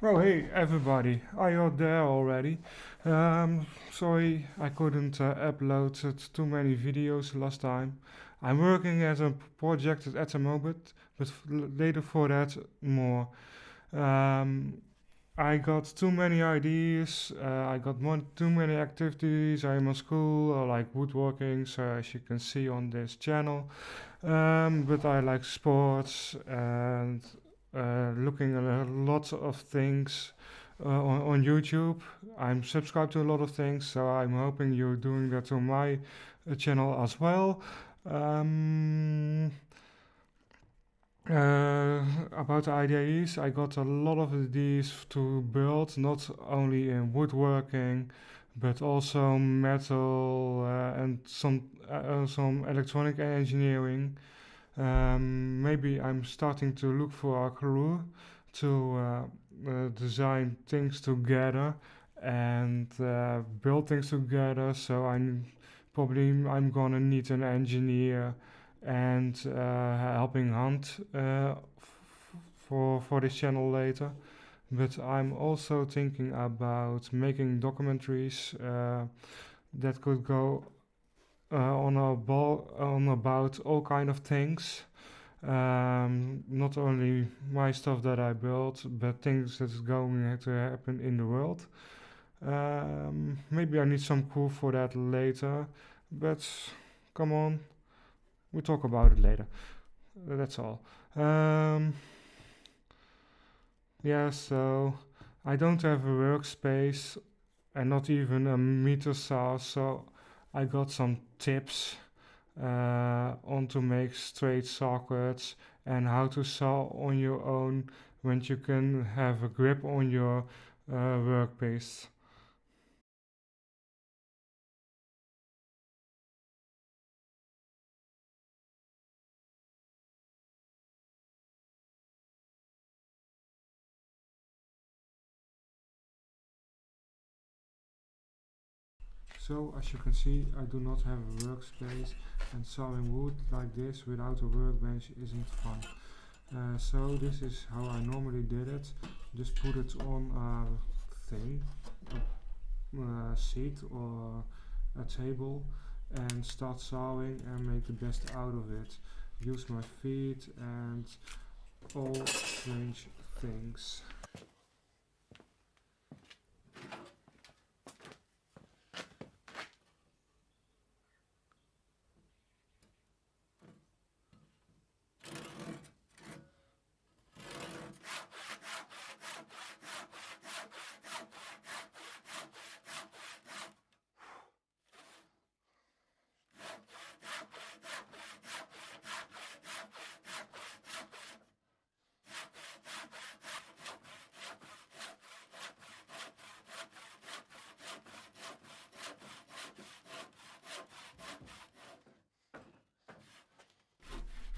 Oh, hey everybody, are you there already? Sorry I couldn't upload too many videos last time. I'm working at a project at the moment, but later for that more. Um, I got too many ideas, I got too many activities. I'm on school, I like woodworking, so as you can see on this channel. But I like sports and looking at a lot of things on YouTube. I'm subscribed to a lot of things, so I'm hoping you're doing that to my channel as well. Um, about the ideas, I got a lot of ideas to build, not only in woodworking, but also metal and some electronic engineering. Maybe I'm starting to look for a crew to design things together and build things together. So I'm gonna need an engineer and helping hunt for this channel later. But I'm also thinking about making documentaries that could go on about all kind of things. Not only my stuff that I built, but things that's going to happen in the world. Maybe I need some crew for that later, but come on, we talk about it later. That's all. Um, yeah, so I don't have a workspace and not even a meter saw, so I got some tips on to make straight sockets and how to saw on your own when you can have a grip on your workpiece. So as you can see, I do not have a workspace, and sawing wood like this without a workbench isn't fun. So this is how I normally did it. Just put it on a thing, a seat or a table, and start sawing and make the best out of it. Use my feet and all strange things.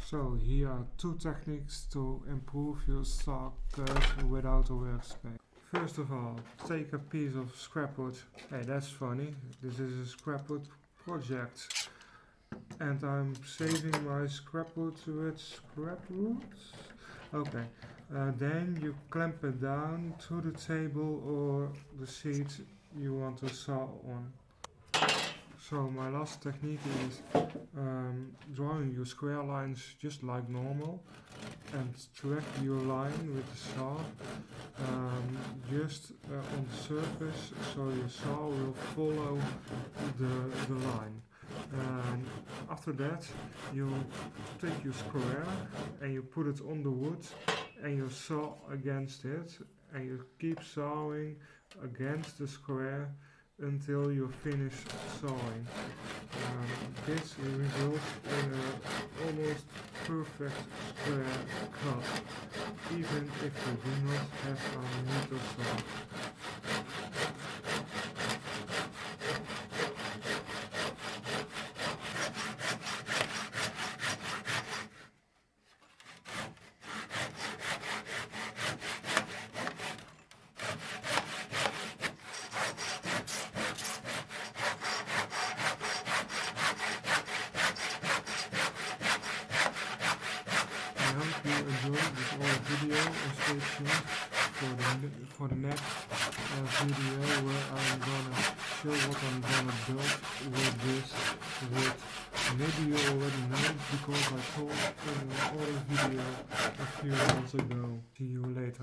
So here are two techniques to improve your socket without a workspace. First of all, take a piece of scrap wood. Hey, that's funny. This is a scrap wood project. And I'm saving my scrap wood with scrap wood. Okay. Then you clamp it down to the table or the seat you want to saw on. So my last technique is drawing your square lines just like normal and track your line with the saw just on the surface, so your saw will follow the line. After that, you take your square and you put it on the wood and you saw against it, and you keep sawing against the square until you finish sawing. This results in an almost perfect square cut, even if you do not have a metal saw. I hope you enjoyed this old video and stay tuned for the next video where I'm gonna show what I'm gonna build with this wood. Maybe you already know because I told in another video a few months ago. See you later.